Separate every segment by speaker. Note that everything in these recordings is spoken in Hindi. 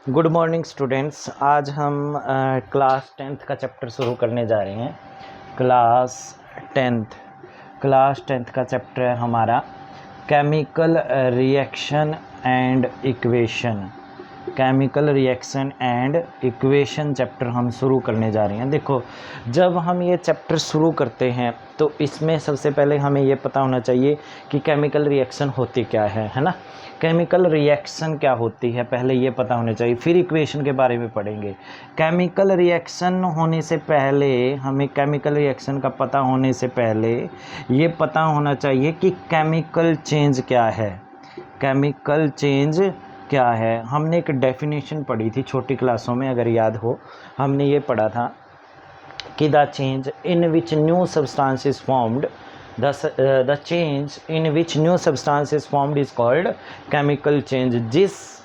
Speaker 1: Good morning students. आज हम क्लास 10th का चैप्टर शुरू करने जा रहे हैं। क्लास टेंथ का चैप्टर है हमारा chemical reaction and equation. Chemical reaction and equation chapter हम शुरू करने जा रहे हैं। देखो, जब हम ये चैप्टर शुरू करते हैं तो इसमें सबसे पहले हमें ये पता होना चाहिए कि केमिकल रिएक्शन होती क्या है ना। केमिकल रिएक्शन क्या होती है पहले ये पता होना चाहिए, फिर इक्वेशन के बारे में पढ़ेंगे। केमिकल रिएक्शन होने से पहले हमें केमिकल रिएक्शन का पता होने से पहले ये पता होना चाहिए कि केमिकल चेंज क्या है। केमिकल चेंज क्या है, हमने एक डेफिनेशन पढ़ी थी छोटी क्लासों में, अगर याद हो। हमने ये पढ़ा था कि the change in which new substance is formed the change in which new substance is formed is called chemical change। जिस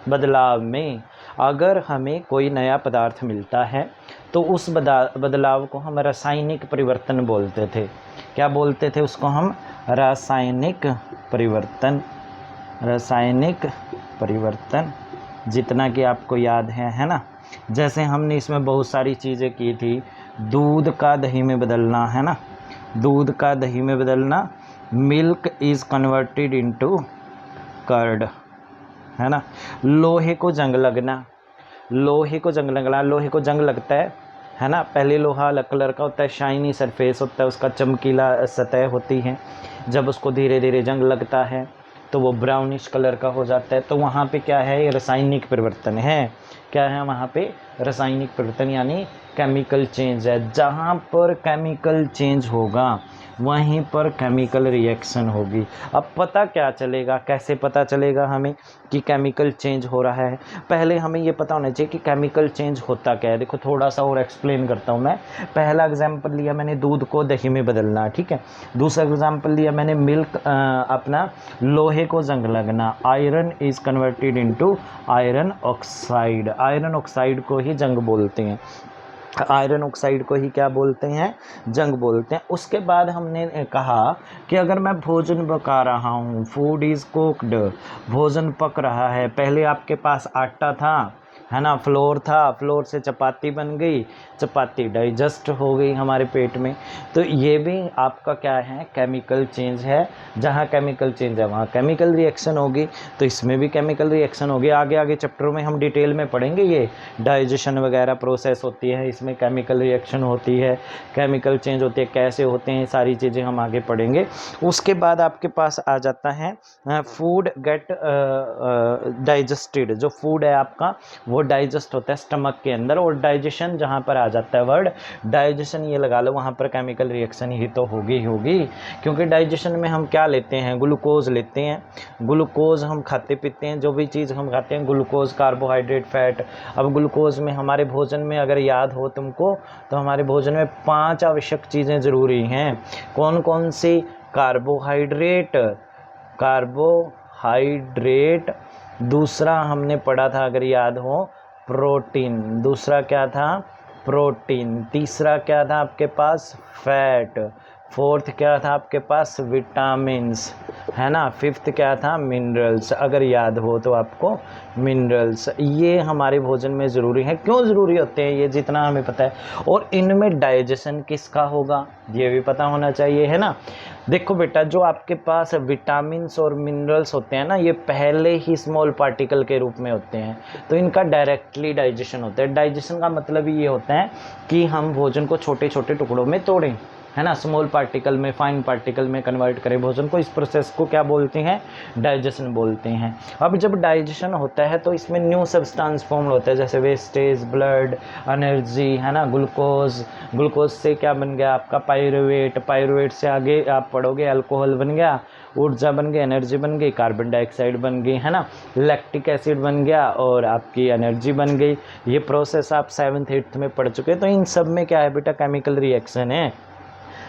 Speaker 1: बदलाव में अगर हमें कोई नया पदार्थ मिलता है तो उस बदलाव को हम रासायनिक परिवर्तन बोलते थे। क्या बोलते थे उसको हम? रासायनिक परिवर्तन। रासायनिक परिवर्तन, जितना कि आपको याद है ना। जैसे हमने इसमें बहुत सारी चीज़ें की थी। दूध का दही में बदलना, है ना, दूध का दही में बदलना। Milk is converted into curd, है ना। लोहे को जंग लगना, लोहे को जंग लगना, लोहे को जंग लगता है ना। पहले लोहा अलग कलर का होता है, शाइनी सरफेस होता है, उसका चमकीला सतह होती है। जब उसको धीरे धीरे जंग लगता है तो वो ब्राउनिश कलर का हो जाता है। तो वहाँ पे क्या है? ये रासायनिक परिवर्तन है। क्या है वहाँ पे? रासायनिक परिवर्तन, यानी केमिकल चेंज है। जहाँ पर केमिकल चेंज होगा वहीं पर केमिकल रिएक्शन होगी। अब पता क्या चलेगा, कैसे पता चलेगा हमें कि केमिकल चेंज हो रहा है? पहले हमें ये पता होना चाहिए कि केमिकल चेंज होता क्या है। देखो, थोड़ा सा और एक्सप्लेन करता हूँ मैं। पहला एग्जाम्पल लिया मैंने दूध को दही में बदलना, ठीक है। दूसरा एग्जाम्पल लिया मैंने मिल्क, अपना लोहे को जंग लगना। Iron is converted into iron oxide. Iron oxide को ही जंग बोलते हैं। आयरन ऑक्साइड को ही क्या बोलते हैं? जंग बोलते हैं। उसके बाद हमने कहा कि अगर मैं भोजन पका रहा हूँ, फूड इज़ कुक्ड, भोजन पक रहा है। पहले आपके पास आटा था, है ना, फ्लोर था, फ्लोर से चपाती बन गई, चपाती डाइजेस्ट हो गई हमारे पेट में। तो ये भी आपका क्या है? केमिकल चेंज है। जहाँ केमिकल चेंज है वहाँ केमिकल रिएक्शन होगी, तो इसमें भी केमिकल रिएक्शन होगी। आगे आगे चैप्टरों में हम डिटेल में पढ़ेंगे। ये डाइजेशन वगैरह प्रोसेस होती है, इसमें केमिकल रिएक्शन होती है, केमिकल चेंज होती है, कैसे होते हैं, सारी चीज़ें हम आगे पढ़ेंगे। उसके बाद आपके पास आ जाता है फूड गेट डाइजेस्टेड। जो फूड है आपका वो डाइजेस्ट होता है स्टमक के अंदर, और डाइजेशन जहाँ पर आ जाता है वर्ड डाइजेशन, ये लगा लो, वहाँ पर केमिकल रिएक्शन ही तो होगी। क्योंकि डाइजेशन में हम क्या लेते हैं? ग्लूकोज लेते हैं। ग्लूकोज हम खाते पीते हैं, जो भी चीज़ हम खाते हैं, ग्लूकोज, कार्बोहाइड्रेट, फैट। अब ग्लूकोज में हमारे भोजन में अगर याद हो तुमको तो हमारे भोजन में 5 आवश्यक चीज़ें ज़रूरी हैं। कौन कौन सी? Carbohydrate, carbohydrate. दूसरा हमने पढ़ा था अगर याद हो, प्रोटीन। दूसरा क्या था? प्रोटीन। तीसरा क्या था आपके पास? फैट। फोर्थ क्या था आपके पास? विटामिन्स, है ना। फिफ्थ क्या था? मिनरल्स। अगर याद हो तो आपको मिनरल्स, ये हमारे भोजन में ज़रूरी है। क्यों ज़रूरी होते हैं ये? जितना हमें पता है। और इनमें डाइजेशन किसका होगा ये भी पता होना चाहिए, है ना। देखो बेटा, जो आपके पास विटामिन्स और मिनरल्स होते हैं ना, ये पहले ही स्मॉल पार्टिकल के रूप में होते हैं, तो इनका डायरेक्टली डाइजेशन होता है। डाइजेशन का मतलब ये होता है कि हम भोजन को छोटे छोटे टुकड़ों में तोड़ें, है ना, स्मॉल पार्टिकल में, फाइन पार्टिकल में कन्वर्ट करें भोजन को। इस प्रोसेस को क्या बोलते हैं? डाइजेशन बोलते हैं। अब जब डाइजेशन होता है तो इसमें न्यू सब्सटेंस फॉर्म होता है, जैसे वेस्टेज, ब्लड, एनर्जी, है ना, ग्लूकोज। ग्लूकोज से क्या बन गया आपका? पायरुवेट। पायरुवेट से आगे आप पढ़ोगे अल्कोहल बन गया, ऊर्जा बन गई, एनर्जी बन गई, कार्बन डाइऑक्साइड बन गई, है ना, लैक्टिक एसिड बन गया और आपकी एनर्जी बन गई। ये प्रोसेस आप 7th 8th में पढ़ चुके हैं। तो इन सब में क्या है बेटा? केमिकल रिएक्शन है।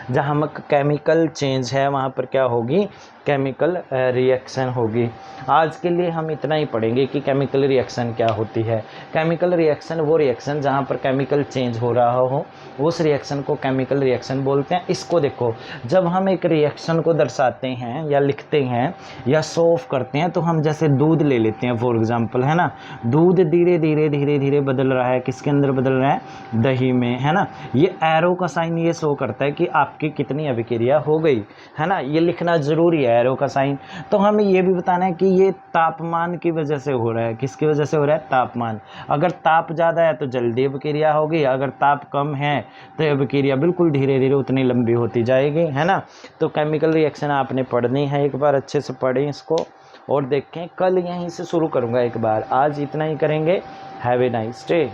Speaker 1: जहाँ केमिकल चेंज है वहाँ पर क्या होगी? केमिकल रिएक्शन होगी। आज के लिए हम इतना ही पढ़ेंगे कि केमिकल रिएक्शन क्या होती है। केमिकल रिएक्शन वो रिएक्शन जहाँ पर केमिकल चेंज हो रहा हो, उस रिएक्शन को केमिकल रिएक्शन बोलते हैं। इसको देखो, जब हम एक रिएक्शन को दर्शाते हैं या लिखते हैं या शो ऑफ करते हैं, तो हम जैसे दूध ले लेते हैं फॉर एग्जांपल, है ना। दूध धीरे धीरे धीरे धीरे बदल रहा है, किसके अंदर बदल रहा है, दही में, है ना। ये एरो का साइन ये शो करता है कि आपकी कितनी अभिक्रिया हो गई, है ना। ये लिखना जरूरी है, एरो का साइन। तो हमें ये भी बताना है कि ये तापमान की वजह से हो रहा है। किसकी वजह से हो रहा है, तापमान। अगर ताप ज़्यादा है तो जल्दी अभिक्रिया होगी, अगर ताप कम है तो अभिक्रिया बिल्कुल धीरे धीरे उतनी लंबी होती जाएगी, है ना। तो केमिकल रिएक्शन आपने पढ़नी है, एक बार अच्छे से पढ़ें इसको और देखें। कल यहीं से शुरू करूँगा एक बार, आज इतना ही करेंगे। Have a nice day.